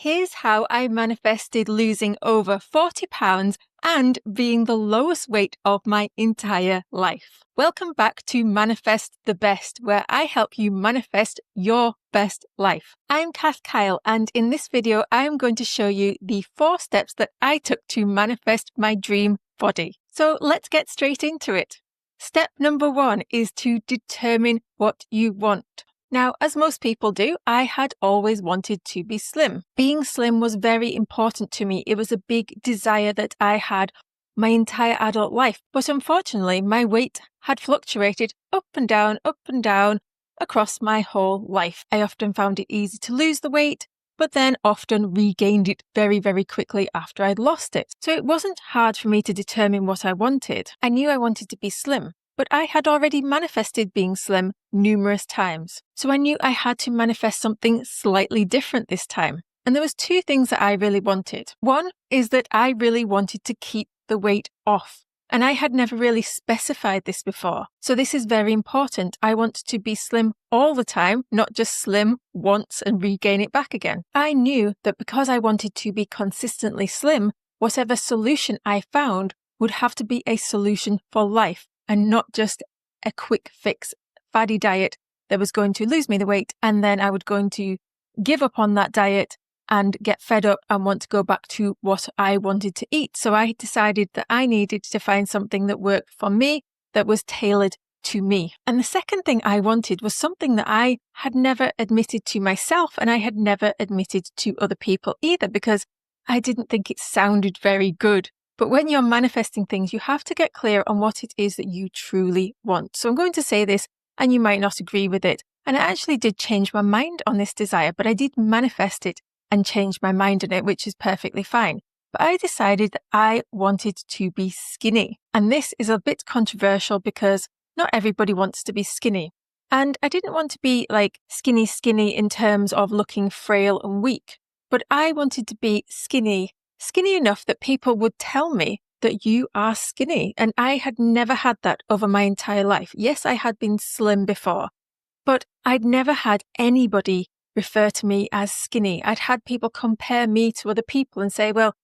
Here's how I manifested losing over 40 pounds and being the lowest weight of my entire life. Welcome back to Manifest the Best, where I help you manifest your best life. I'm Kath Kyle, and in this video, I am going to show you the 4 steps that I took to manifest my dream body. So let's get straight into it. Step number 1 is to determine what you want. Now, as most people do, I had always wanted to be slim. Being slim was very important to me. It was a big desire that I had my entire adult life. But unfortunately, my weight had fluctuated up and down across my whole life. I often found it easy to lose the weight, but then often regained it very, very quickly after I'd lost it. So it wasn't hard for me to determine what I wanted. I knew I wanted to be slim, but I had already manifested being slim numerous times. So I knew I had to manifest something slightly different this time. And there was 2 things that I really wanted. One is that I really wanted to keep the weight off. And I had never really specified this before. So this is very important. I want to be slim all the time, not just slim once and regain it back again. I knew that because I wanted to be consistently slim, whatever solution I found would have to be a solution for life and not just a quick fix faddy diet that was going to lose me the weight and then I was going to give up on that diet and get fed up and want to go back to what I wanted to eat. So I decided that I needed to find something that worked for me, that was tailored to me. And the second thing I wanted was something that I had never admitted to myself and I had never admitted to other people either because I didn't think it sounded very good. But when you're manifesting things, you have to get clear on what it is that you truly want. So I'm going to say this and you might not agree with it. And I actually did change my mind on this desire, but I did manifest it and change my mind on it, which is perfectly fine. But I decided that I wanted to be skinny. And this is a bit controversial because not everybody wants to be skinny. And I didn't want to be like skinny in terms of looking frail and weak, but I wanted to be skinny enough that people would tell me that you are skinny. And I had never had that over my entire life. Yes, I had been slim before, but I'd never had anybody refer to me as skinny. I'd had people compare me to other people and say, well,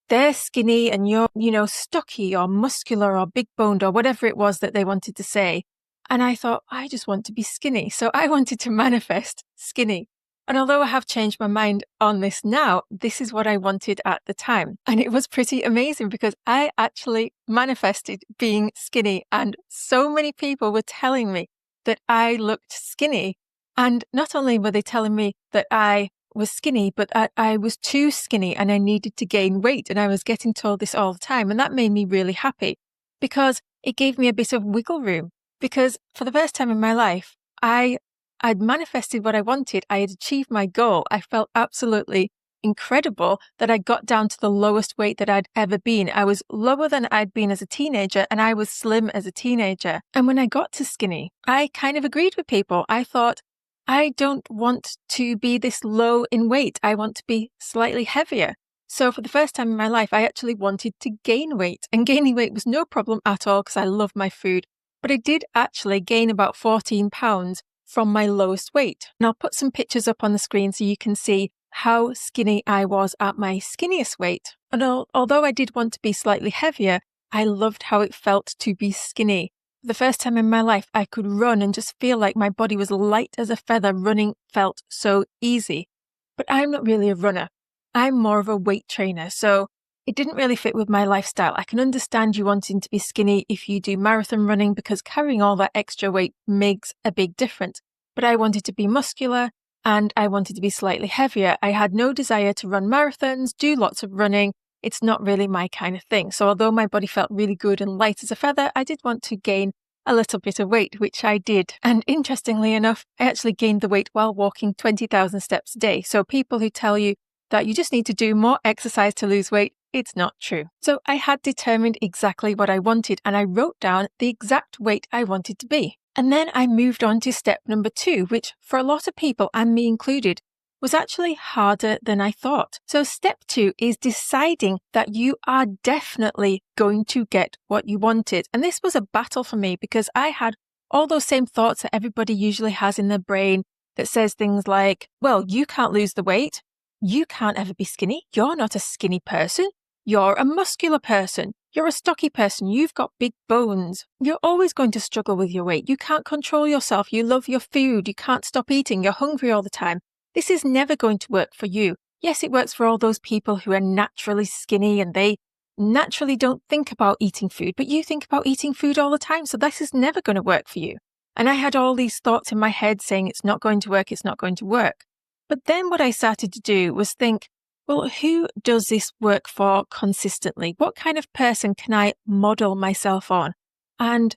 they're skinny and you're, stocky or muscular or big boned or whatever it was that they wanted to say. And I thought, I just want to be skinny. So I wanted to manifest skinny. And although I have changed my mind on this now, this is what I wanted at the time. And it was pretty amazing because I actually manifested being skinny. And so many people were telling me that I looked skinny. And not only were they telling me that I was skinny, but that I was too skinny and I needed to gain weight. And I was getting told this all the time. And that made me really happy because it gave me a bit of wiggle room. Because for the first time in my life, I'd manifested what I wanted. I had achieved my goal. I felt absolutely incredible that I got down to the lowest weight that I'd ever been. I was lower than I'd been as a teenager and I was slim as a teenager. And when I got to skinny, I kind of agreed with people. I thought, I don't want to be this low in weight. I want to be slightly heavier. So for the first time in my life, I actually wanted to gain weight. And gaining weight was no problem at all because I love my food. But I did actually gain about 14 pounds from my lowest weight. And I'll put some pictures up on the screen so you can see how skinny I was at my skinniest weight. And although I did want to be slightly heavier, I loved how it felt to be skinny. For the first time in my life, I could run and just feel like my body was light as a feather. Running felt so easy. But I'm not really a runner. I'm more of a weight trainer. So it didn't really fit with my lifestyle. I can understand you wanting to be skinny if you do marathon running because carrying all that extra weight makes a big difference. But I wanted to be muscular and I wanted to be slightly heavier. I had no desire to run marathons, do lots of running. It's not really my kind of thing. So although my body felt really good and light as a feather, I did want to gain a little bit of weight, which I did. And interestingly enough, I actually gained the weight while walking 20,000 steps a day. So people who tell you that you just need to do more exercise to lose weight, it's not true. So I had determined exactly what I wanted and I wrote down the exact weight I wanted to be. And then I moved on to step number 2, which for a lot of people, and me included, was actually harder than I thought. So step 2 is deciding that you are definitely going to get what you wanted. And this was a battle for me because I had all those same thoughts that everybody usually has in their brain that says things like, well, you can't lose the weight. you can't ever be skinny. You're not a skinny person. You're a muscular person. You're a stocky person. You've got big bones. You're always going to struggle with your weight. You can't control yourself. You love your food. You can't stop eating. You're hungry all the time. This is never going to work for you. Yes, it works for all those people who are naturally skinny and they naturally don't think about eating food, but you think about eating food all the time. So this is never going to work for you. And I had all these thoughts in my head saying it's not going to work. It's not going to work. But then what I started to do was think, well, who does this work for consistently? What kind of person can I model myself on? And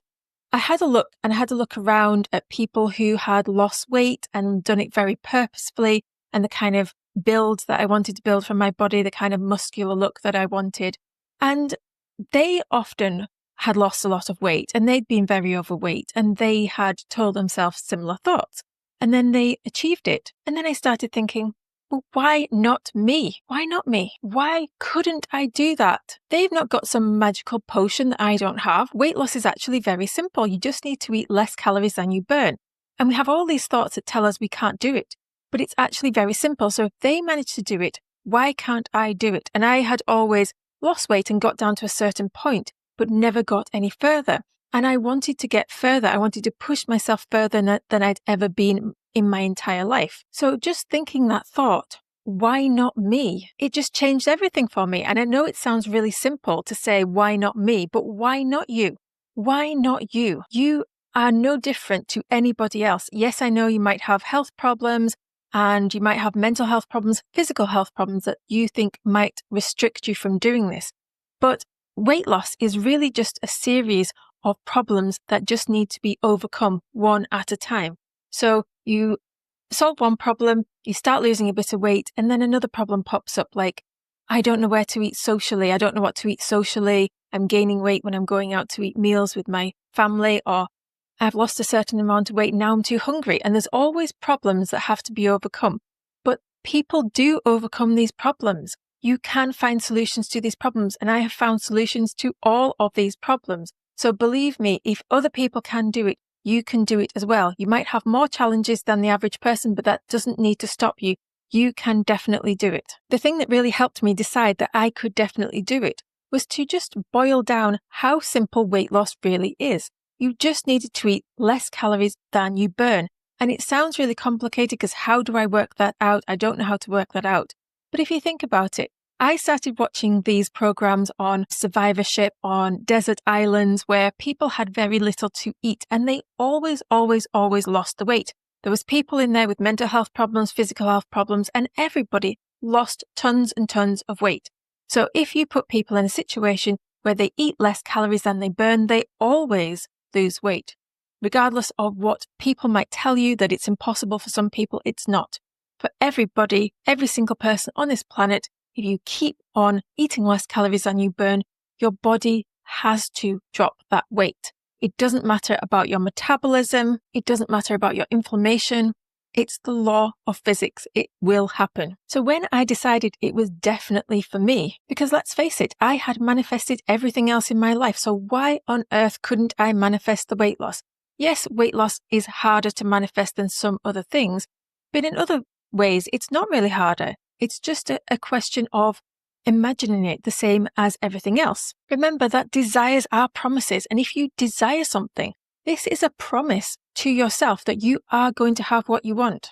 I had a look around at people who had lost weight and done it very purposefully and the kind of build that I wanted to build for my body, the kind of muscular look that I wanted. And they often had lost a lot of weight and they'd been very overweight and they had told themselves similar thoughts. And then they achieved it. And then I started thinking, well, why not me? Why not me? Why couldn't I do that? They've not got some magical potion that I don't have. Weight loss is actually very simple. You just need to eat less calories than you burn. And we have all these thoughts that tell us we can't do it. But it's actually very simple. So if they managed to do it, why can't I do it? And I had always lost weight and got down to a certain point, but never got any further. And I wanted to get further. I wanted to push myself further than I'd ever been in my entire life. So just thinking that thought, why not me? It just changed everything for me. And I know it sounds really simple to say, why not me? But why not you? Why not you? You are no different to anybody else. Yes, I know you might have health problems and you might have mental health problems, physical health problems that you think might restrict you from doing this. But weight loss is really just a series of problems that just need to be overcome one at a time. So you solve one problem, you start losing a bit of weight, and then another problem pops up like, I don't know where to eat socially. I don't know what to eat socially. I'm gaining weight when I'm going out to eat meals with my family, or I've lost a certain amount of weight. Now I'm too hungry. And there's always problems that have to be overcome. But people do overcome these problems. You can find solutions to these problems. And I have found solutions to all of these problems. So believe me, if other people can do it, you can do it as well. You might have more challenges than the average person, but that doesn't need to stop you. You can definitely do it. The thing that really helped me decide that I could definitely do it was to just boil down how simple weight loss really is. You just needed to eat less calories than you burn. And it sounds really complicated because how do I work that out? I don't know how to work that out. But if you think about it, I started watching these programs on survivorship on desert islands where people had very little to eat and they always lost the weight. There was people in there with mental health problems, physical health problems, and everybody lost tons and tons of weight. So if you put people in a situation where they eat less calories than they burn, they always lose weight. Regardless of what people might tell you that it's impossible for some people, it's not. For everybody, every single person on this planet, if you keep on eating less calories than you burn, your body has to drop that weight. It doesn't matter about your metabolism. It doesn't matter about your inflammation. It's the law of physics. It will happen. So when I decided it was definitely for me, because let's face it, I had manifested everything else in my life. So why on earth couldn't I manifest the weight loss? Yes, weight loss is harder to manifest than some other things, but in other ways, it's not really harder. It's just a question of imagining it the same as everything else. Remember that desires are promises. And if you desire something, this is a promise to yourself that you are going to have what you want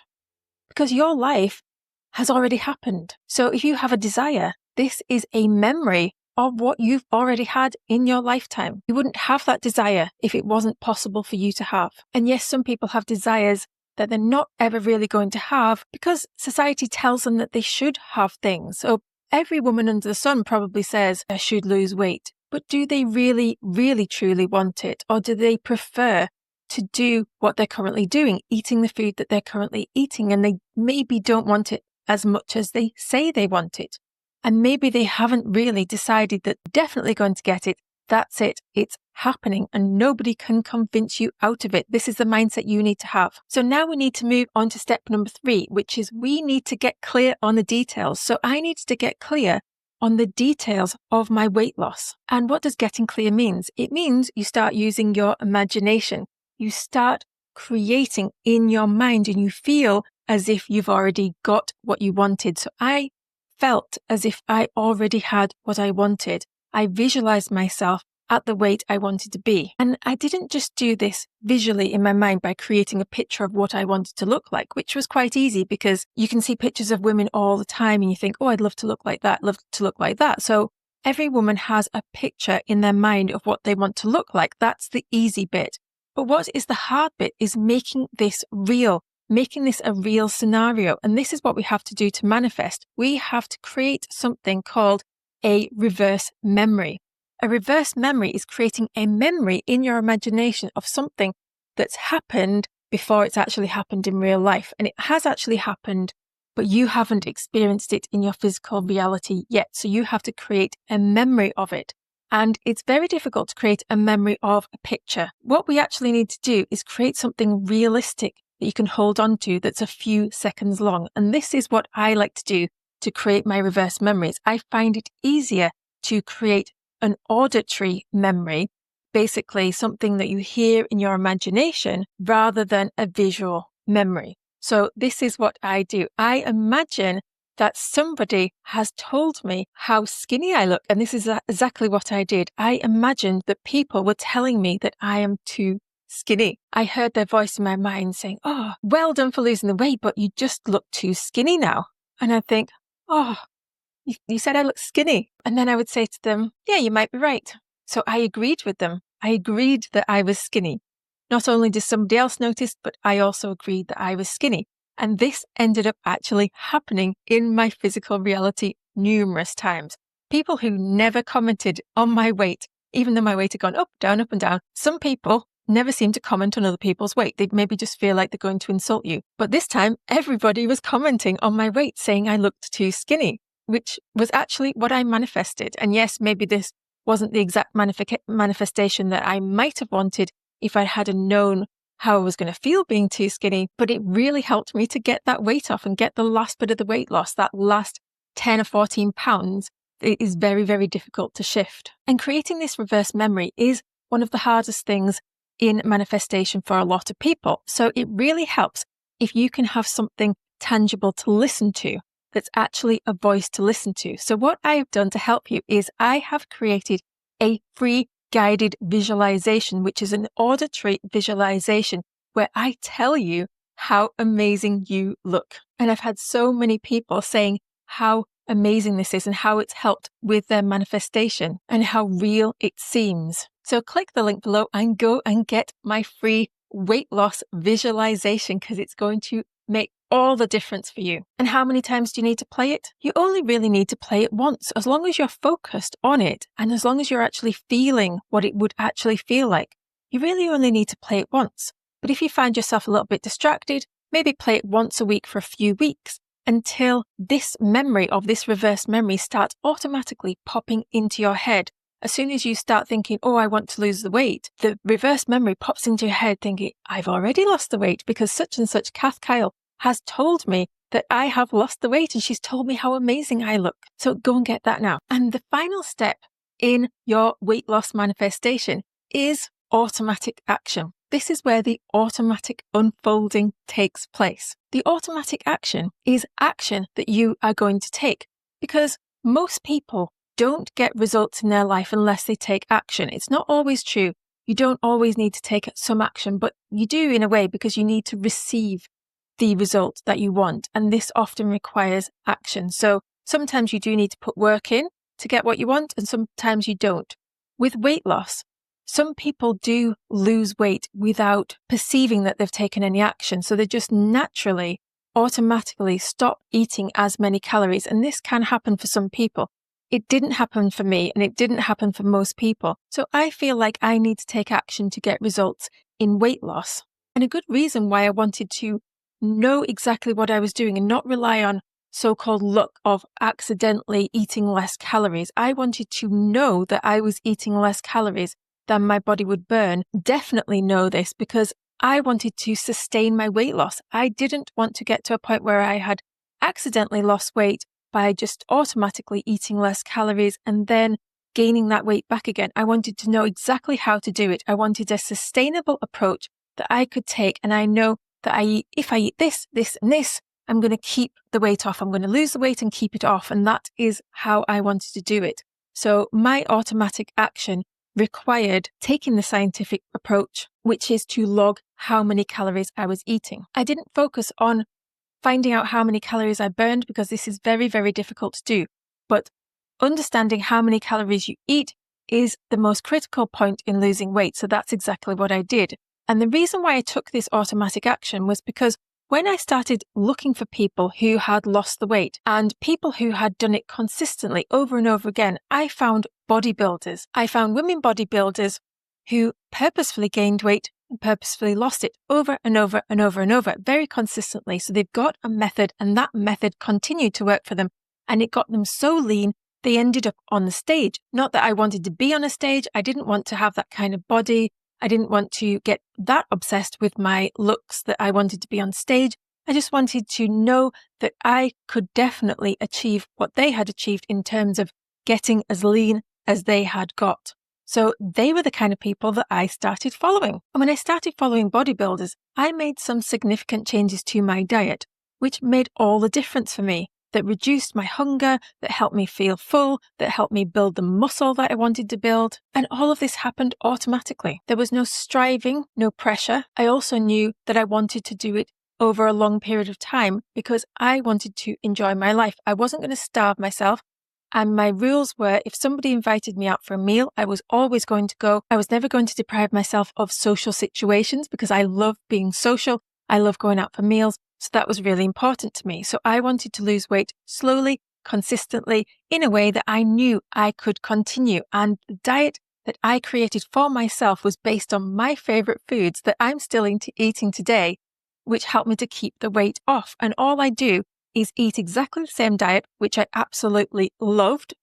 because your life has already happened. So if you have a desire, this is a memory of what you've already had in your lifetime. You wouldn't have that desire if it wasn't possible for you to have. And yes, some people have desires that they're not ever really going to have because society tells them that they should have things. So every woman under the sun probably says, I should lose weight. But do they really, really, truly want it? Or do they prefer to do what they're currently doing, eating the food that they're currently eating, and they maybe don't want it as much as they say they want it? And maybe they haven't really decided that they're definitely going to get it. That's it. It's happening and nobody can convince you out of it. This is the mindset you need to have. So now we need to move on to step number 3, which is we need to get clear on the details. So I needed to get clear on the details of my weight loss. And what does getting clear means? It means you start using your imagination. You start creating in your mind and you feel as if you've already got what you wanted. So I felt as if I already had what I wanted. I visualized myself at the weight I wanted to be. And I didn't just do this visually in my mind by creating a picture of what I wanted to look like, which was quite easy because you can see pictures of women all the time and you think, oh, I'd love to look like that, love to look like that. So every woman has a picture in their mind of what they want to look like. That's the easy bit. But what is the hard bit is making this real, making this a real scenario. And this is what we have to do to manifest. We have to create something called a reverse memory. A reverse memory is creating a memory in your imagination of something that's happened before it's actually happened in real life. And it has actually happened, but you haven't experienced it in your physical reality yet. So you have to create a memory of it. And it's very difficult to create a memory of a picture. What we actually need to do is create something realistic that you can hold on to that's a few seconds long. And this is what I like to do to create my reverse memories. I find it easier to create an auditory memory, basically something that you hear in your imagination rather than a visual memory. So this is what I do. I imagine that somebody has told me how skinny I look. And this is exactly what I did. I imagined that people were telling me that I am too skinny. I heard their voice in my mind saying, oh, well done for losing the weight, but you just look too skinny now. And I think, oh, you said I look skinny. And then I would say to them, yeah, you might be right. So I agreed with them. I agreed that I was skinny. Not only did somebody else notice, but I also agreed that I was skinny. And this ended up actually happening in my physical reality numerous times. People who never commented on my weight, even though my weight had gone up, down, up and down. Some people never seem to comment on other people's weight. They maybe just feel like they're going to insult you. But this time, everybody was commenting on my weight, saying I looked too skinny, which was actually what I manifested. And yes, maybe this wasn't the exact manifestation that I might have wanted if I had known how I was going to feel being too skinny, but it really helped me to get that weight off and get the last bit of the weight loss, that last 10 or 14 pounds. It is very, very difficult to shift. And creating this reverse memory is one of the hardest things in manifestation for a lot of people. So it really helps if you can have something tangible to listen to that's actually a voice to listen to. So what I have done to help you is I have created a free guided visualization, which is an auditory visualization where I tell you how amazing you look. And I've had so many people saying how amazing this is and how it's helped with their manifestation and how real it seems. So click the link below and go and get my free weight loss visualization because it's going to make all the difference for you. And how many times do you need to play it? You only really need to play it once, as long as you're focused on it and as long as you're actually feeling what it would actually feel like. You really only need to play it once. But if you find yourself a little bit distracted, maybe play it once a week for a few weeks until this memory of this reverse memory starts automatically popping into your head. As soon as you start thinking, oh, I want to lose the weight, the reverse memory pops into your head thinking, I've already lost the weight because such and such Kath Kyle has told me that I have lost the weight and she's told me how amazing I look. So go and get that now. And the final step in your weight loss manifestation is automatic action. This is where the automatic unfolding takes place. The automatic action is action that you are going to take because most people don't get results in their life unless they take action. It's not always true. You don't always need to take some action, but you do in a way because you need to receive the result that you want. And this often requires action. So sometimes you do need to put work in to get what you want, and sometimes you don't. With weight loss, some people do lose weight without perceiving that they've taken any action. So they just naturally, automatically stop eating as many calories. And this can happen for some people. It didn't happen for me, and it didn't happen for most people. So I feel like I need to take action to get results in weight loss. And a good reason why I wanted to know exactly what I was doing and not rely on so-called luck of accidentally eating less calories. I wanted to know that I was eating less calories than my body would burn. Definitely know this because I wanted to sustain my weight loss. I didn't want to get to a point where I had accidentally lost weight by just automatically eating less calories and then gaining that weight back again. I wanted to know exactly how to do it. I wanted a sustainable approach that I could take, and I know that if I eat this, this, and this, I'm going to keep the weight off. I'm going to lose the weight and keep it off. And that is how I wanted to do it. So my automatic action required taking the scientific approach, which is to log how many calories I was eating. I didn't focus on finding out how many calories I burned because this is very, very difficult to do. But understanding how many calories you eat is the most critical point in losing weight. So that's exactly what I did. And the reason why I took this automatic action was because when I started looking for people who had lost the weight and people who had done it consistently over and over again, I found bodybuilders. I found women bodybuilders who purposefully gained weight and purposefully lost it over and over and over and over, very consistently. So they've got a method, and that method continued to work for them. And it got them so lean, they ended up on the stage. Not that I wanted to be on a stage. I didn't want to have that kind of body. I didn't want to get that obsessed with my looks that I wanted to be on stage. I just wanted to know that I could definitely achieve what they had achieved in terms of getting as lean as they had got. So they were the kind of people that I started following. And when I started following bodybuilders, I made some significant changes to my diet, which made all the difference for me. That reduced my hunger, that helped me feel full, that helped me build the muscle that I wanted to build. And all of this happened automatically. There was no striving, no pressure. I also knew that I wanted to do it over a long period of time because I wanted to enjoy my life. I wasn't going to starve myself. And my rules were, if somebody invited me out for a meal, I was always going to go. I was never going to deprive myself of social situations because I love being social. I love going out for meals. So that was really important to me. So I wanted to lose weight slowly, consistently, in a way that I knew I could continue. And the diet that I created for myself was based on my favorite foods that I'm still eating today, which helped me to keep the weight off. And all I do is eat exactly the same diet, which I absolutely loved,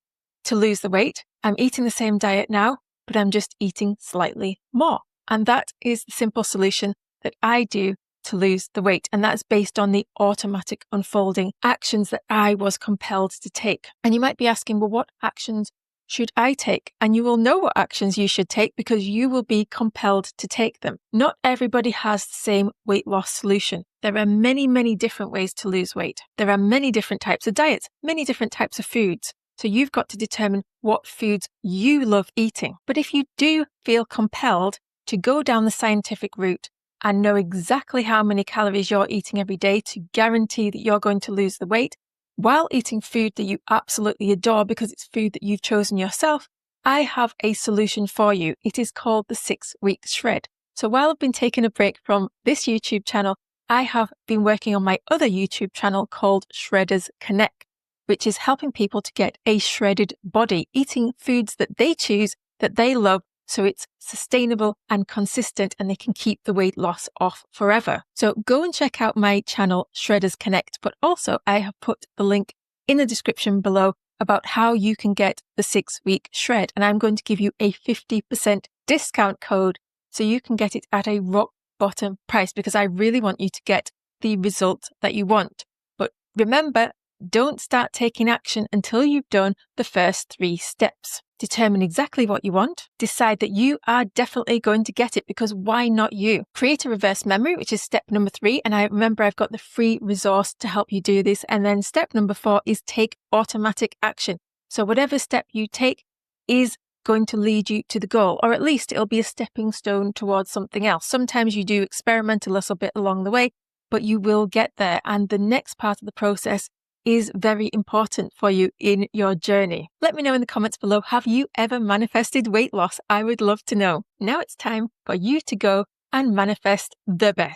to lose the weight. I'm eating the same diet now, but I'm just eating slightly more. And that is the simple solution that I do to lose the weight. And that's based on the automatic unfolding actions that I was compelled to take. And you might be asking, well, what actions should I take? And you will know what actions you should take because you will be compelled to take them. Not everybody has the same weight loss solution. There are many, many different ways to lose weight. There are many different types of diets, many different types of foods. So you've got to determine what foods you love eating. But if you do feel compelled to go down the scientific route and know exactly how many calories you're eating every day to guarantee that you're going to lose the weight while eating food that you absolutely adore because it's food that you've chosen yourself, I have a solution for you. It is called the 6-week shred. So while I've been taking a break from this YouTube channel, I have been working on my other YouTube channel called Shredders Connect, which is helping people to get a shredded body, eating foods that they choose, that they love, so it's sustainable and consistent and they can keep the weight loss off forever. So go and check out my channel, Shredders Connect, but also I have put the link in the description below about how you can get the 6-week shred. And I'm going to give you a 50% discount code so you can get it at a rock bottom price because I really want you to get the result that you want. But remember, don't start taking action until you've done the first 3 steps. Determine exactly what you want. Decide that you are definitely going to get it because why not you? Create a reverse memory, which is step number 3. And I remember I've got the free resource to help you do this. And then step number 4 is take automatic action. So whatever step you take is going to lead you to the goal, or at least it'll be a stepping stone towards something else. Sometimes you do experiment a little bit along the way, but you will get there. And the next part of the process is very important for you in your journey. Let me know in the comments below, have you ever manifested weight loss? I would love to know. Now it's time for you to go and manifest the best.